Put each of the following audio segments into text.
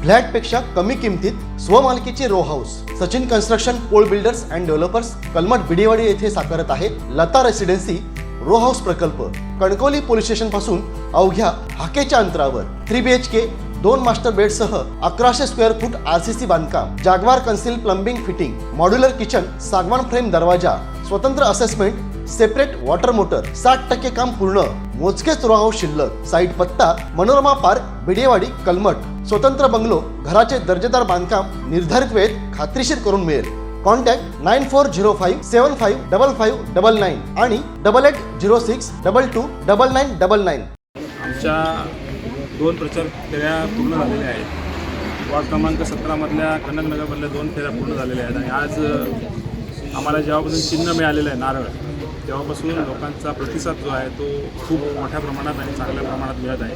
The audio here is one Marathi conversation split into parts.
फ्लॅटपेक्षा कमी किमतीत स्वमालकीचे row house Sachin construction Pol builders and developers Kalmath Bidewadi येथे साकारत आहे लता रेसिडेन्सी रो हाऊस प्रकल्प। कणकवली पोलीस स्टेशन पासून अवघ्या हाकेच्या अंतरावर 3 BHK 2 मास्टर बेडसह 1100 स्क्वेअर फूट RCC बांधकाम, Jaguar concealed plumbing fitting, modular kitchen, सागवान फ्रेम दरवाजा, स्वतंत्र असेसमेंट, सेपरेट वॉटर मोटर, 60% काम पूर्ण, मोजकेच रो हाऊस शिल्लक। साईट पत्ता मनोरमा पार्क बिडेवाडी कलमठ। स्वतंत्र बंगलो, घराचे दर्जेदार बांधकाम निर्धारित वेळेत खात्रीशीर करून मिळेल। कॉन्टॅक्ट 9405755599 आणि 8806229999। आमच्या 2 प्रचार फेऱ्या पूर्ण झालेल्या आहेत। वार्ड क्रमांक 17 मधल्या कनकनगरमधल्या 2 फेऱ्या पूर्ण झालेल्या आहेत आणि आज आम्हाला जेव्हापासून चिन्ह मिळालेलं आहे नारळ, तेव्हापासून लोकांचा प्रतिसाद जो आहे तो खूप मोठ्या प्रमाणात आणि चांगल्या प्रमाणात मिळत आहे।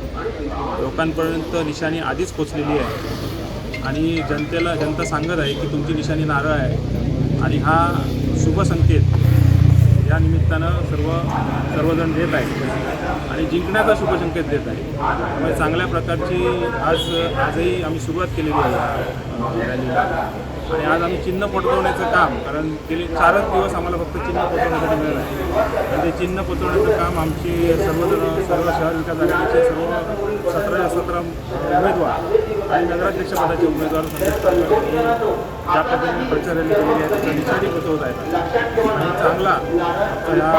लोकांपर्यंत निशाणी आधीच पोचलेली आहे आणि जनता सांगत आहे की तुमची निशाणी नारळ आहे आणि हा शुभ संकेत या निमित्तानं सर्वजण देत आहेत आणि जिंकण्याचा शुभ संकेत देत आहे। त्यामुळे चांगल्या प्रकारची आजही आम्ही सुरुवात केलेली आहे रॅलीला आणि आज आम्ही चिन्ह पोचवण्याचं काम, कारण गेले 4 दिवस आम्हाला फक्त चिन्ह पोचवण्यासाठी मिळालं आहे आणि ते चिन्ह पोचवण्याचं काम आमचे सर्व शहर विकास आघाडीचे सर्व 17 उमेदवार आणि नगराध्यक्षपदाचे उमेदवार ज्या पद्धतीने प्रचार रॅली केलेली आहे त्याच्या निशाणी पोचवत आहेत आणि चांगला या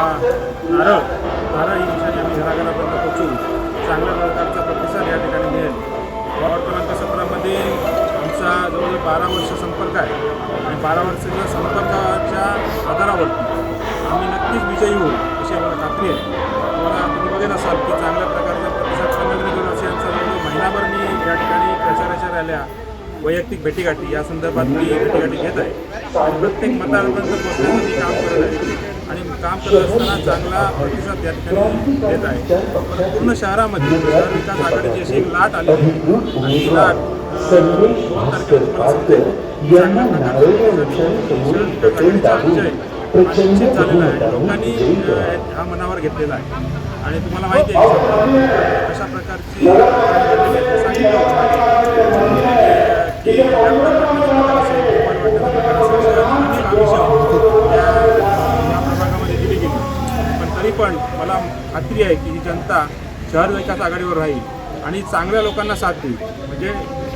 नारळ ही निशाणी आम्ही घराघरापर्यंत पोचवून चांगल्या प्रकारचा प्रतिसाद या ठिकाणी मिळेल। वार्ड क्रमांक 17 मध्ये आमचा जवळजवळ 12 वर्ष संपर्क आहे आणि 12 वर्षाच्या संपर्काच्या आधारावरती आम्ही नक्कीच विजयी होऊ अशी आम्हाला खात्री आहे। तुम्ही बघत असाल की चांगल्या प्रकारचा प्रतिसाद कनकनगरवासियांचा जवळजवळ महिनाभर मी या ठिकाणी प्रचाराच्या रॅल्या, वैयक्तिक भेटीगाठी या संदर्भात मी भेटीगाठी घेत आहे आणि प्रत्येक मतदारापर्यंत पोहोचण्याचं मी काम करत आहे आणि काम करत असताना चांगला प्रतिसाद या ठिकाणी देत आहे। पूर्ण शहरामध्ये शहर विकास आघाडीची अशी एक लाट आली आहे आणि ही लाट 2 तारखेला तुम्हाला समजेल। चांगल्या प्रकारचा विजय निश्चित झालेला आहे, लोकांनी हा मनावर घेतलेला आहे आणि तुम्हाला माहिती आहे कशा प्रकारची पण मला खात्री आहे की ही जनता शहर विकास आघाडीवर राहील आणि चांगल्या लोकांना साथ देईल, म्हणजे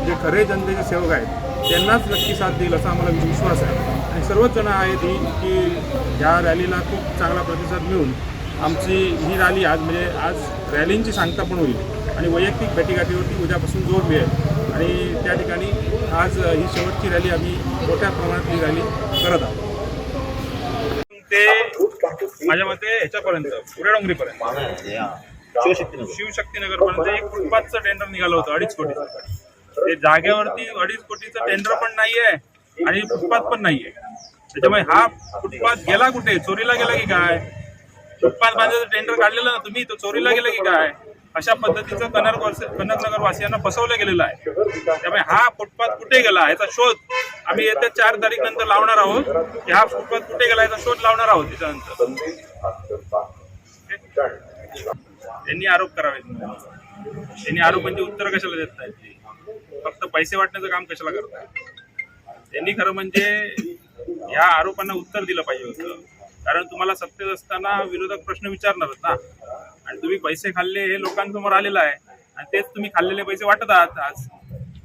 जे खरे जनतेचे सेवक आहेत त्यांनाच नक्की साथ देईल असा आम्हाला विश्वास आहे आणि सर्वच जण आहेत की ह्या रॅलीला खूप चांगला प्रतिसाद मिळून आमची ही रॅली म्हणजे आज रॅलींची सांगता पण होईल आणि वैयक्तिक भेटीगाठीवरती उद्यापासून जोर मिळेल आणि त्या ठिकाणी आज ही शेवटची रॅली आम्ही मोठ्या प्रमाणातली रॅली करत आहोत। ते माझ्या मते ह्याच्यापर्यंत पुढे डोंगरीपर्यंत शिवशक्तीनगरपर्यंत एक फुटपाथचं टेंडर निघालं होतं 2.5 कोटीचं। ते जागेवरती 2.5 कोटीचं टेंडर पण नाही आहे आणि फुटपाथ पण नाही आहे, त्याच्यामुळे हा फुटपाथ गेला कुठे? चोरीला गेला की काय? फुटपाथ बांधायचं टेंडर काढलेलं ना तुम्ही, तो चोरीला गेलं की काय? अशा पद्धतीचं कनकनगर वासियांना फसवलं गेलेलं आहे। त्यामुळे हा फुटपाथ कुठे गेला याचा शोध आम्ही येत्या 4 तारीख नंतर लावणार आहोत की हा फुटपाथ कुठे गेला याचा शोध लावणार आहोत। त्याच्यानंतर त्यांनी आरोप करावे, त्यांनी आरोपांची उत्तरं कशाला देत नाहीत, फक्त पैसे वाटण्याचं काम कशाला करतायत? त्यांनी खरं म्हणजे या आरोपांना उत्तर दिलं पाहिजे होतं, कारण तुम्हाला सत्तेत असताना विरोधक प्रश्न विचारणारच ना आणि तुम्ही पैसे खाल्ले हे लोकांसमोर आलेलं आहे आणि तेच तुम्ही खाल्लेले पैसे वाटत आहात आज।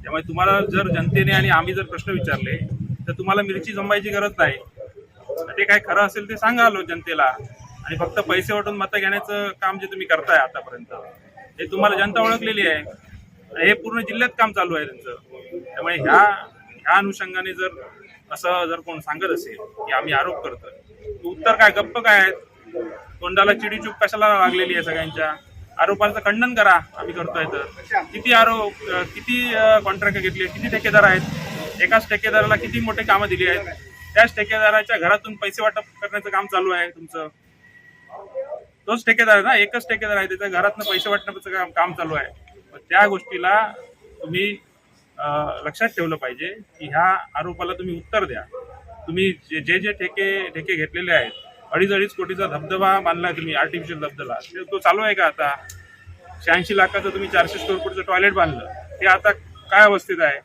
त्यामुळे तुम्हाला जर जनतेने आणि आम्ही जर प्रश्न विचारले तर तुम्हाला मिरची जमवायची गरज नाही, ते काय खरं असेल ते सांगा जनतेला आणि फक्त पैसे वाटून मतं घेण्याचं काम जे तुम्ही करताय आतापर्यंत हे तुम्हाला जनता ओळखलेली आहे, हे पूर्ण जिल्ह्यात काम चालू आहे त्यांचं। त्यामुळे ह्या अनुषंगाने जर कोण सांगत असेल की आम्ही आरोप करतोय, उत्तर काय गप्प काय आहेत? तोंडाला चिडीचूप कशाला लागलेली आहे? सगळ्यांच्या आरोपांचं खंडन करा, आम्ही करतोय तर। किती आरोप, किती कॉन्ट्रॅक्ट घेतले, किती ठेकेदार आहेत, एकाच ठेकेदाराला किती मोठे कामं दिली आहेत, त्याच ठेकेदाराच्या घरातून पैसे वाटप करण्याचं काम चालू आहे तुमचं। तोच ठेकेदार आहे ना, एकच ठेकेदार आहे, त्याच्या घरातनं पैसे वाटण्याचं काम चालू आहे। त्या गोष्टीला तुम्ही लक्षात ठेवलं पाहिजे की ह्या आरोपाला तुम्ही उत्तर द्या। तुम्ही जे ठेके घेतलेले आहेत, 2.5 कोटीचा धबधबा बांधला तुम्ही, आर्टिफिशियल धबधबा, तो चालू आहे का आता? 86 लाखाचं तुम्ही 400 स्क्वेअर फूटचं टॉयलेट बांधलं, ते आता काय अवस्थेत आहे?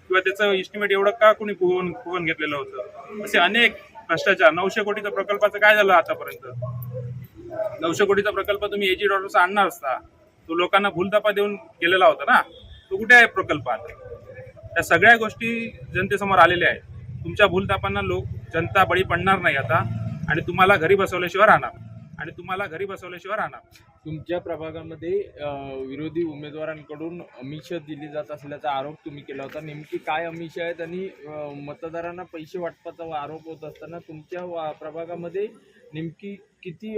किंवा त्याचं इस्टिमेट एवढं का कोणी फुगवून घेतलेलं होतं. असे अनेक भ्रष्टाचार. 900 कोटीचा प्रकल्पाचं काय झालं आतापर्यंत? 900 कोटीचा प्रकल्प तुम्ही एजी डॉलरचा आणणार असता, तो लोकांना भूलथापा देऊन केलेला होता ना, तो कुठे आहे प्रकल्प आता? त्या सगळ्या गोष्टी जनतेसमोर आलेल्या आहेत. तुमच्या भूलथापांना जनता बळी पडणार नाही आता, आणि तुम्हाला घरी बसवल्याशिवाय राहणार. तुमच्या प्रभागामध्ये विरोधी उमेदवारांकडून आमिष दिली जात असल्याचा आरोप तुम्ही केला होता. नेमकी काय आमिष आहेत आणि मतदारांना पैसे वाटपाचा आरोप होत असताना तुमच्या प्रभागामध्ये नेमकी किती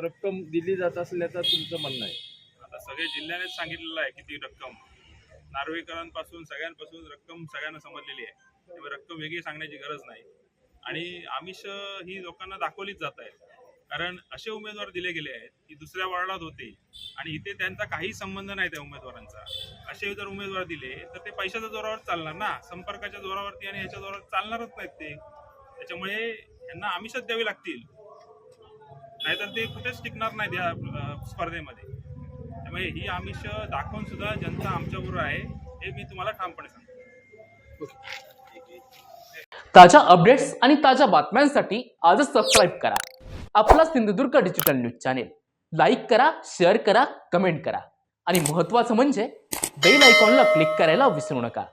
रक्कम दिली जात असल्याचं तुमचं म्हणणं आहे? आता सगळे जिल्ह्यानेच सांगितलेलं आहे किती रक्कम. नार्वेकरांपासून सगळ्यांपासून रक्कम सगळ्यांना समजलेली आहे. त्यामुळे रक्कम वेगळी सांगण्याची गरज नाही. आणि आमिष ही लोकांना दाखवलीच जात आहे. कारण असे उमेदवार दिले गेले आहेत की दुसऱ्या वॉर्डात होते आणि इथे त्यांचा काही संबंध नाही त्या उमेदवारांचा. असे जर उमेदवार दिले तर ते पैशाच्या जोरावर चालणार ना, संपर्काच्या जोरावरती, आणि ह्याच्या जोरावर चालणारच नाहीत ते. त्याच्यामुळे यांना आमिषच द्यावी लागतील, नाहीतर ते कुठेच टिकणार नाही या स्पर्धेमध्ये. त्यामुळे ही आमिष दाखवून सुद्धा जनता आमच्याबरोबर आहे हे मी तुम्हाला ठामपणे सांगतो. ताज्या अपडेट्स आणि ताज्या बातम्यांसाठी आजच सबस्क्राईब करा आपला Sindhudurg digital news channel. Like करा, शेअर करा, कमेंट करा, आणि महत्त्वाचं म्हणजे बेल आयकॉनला क्लिक करायला विसरू नका.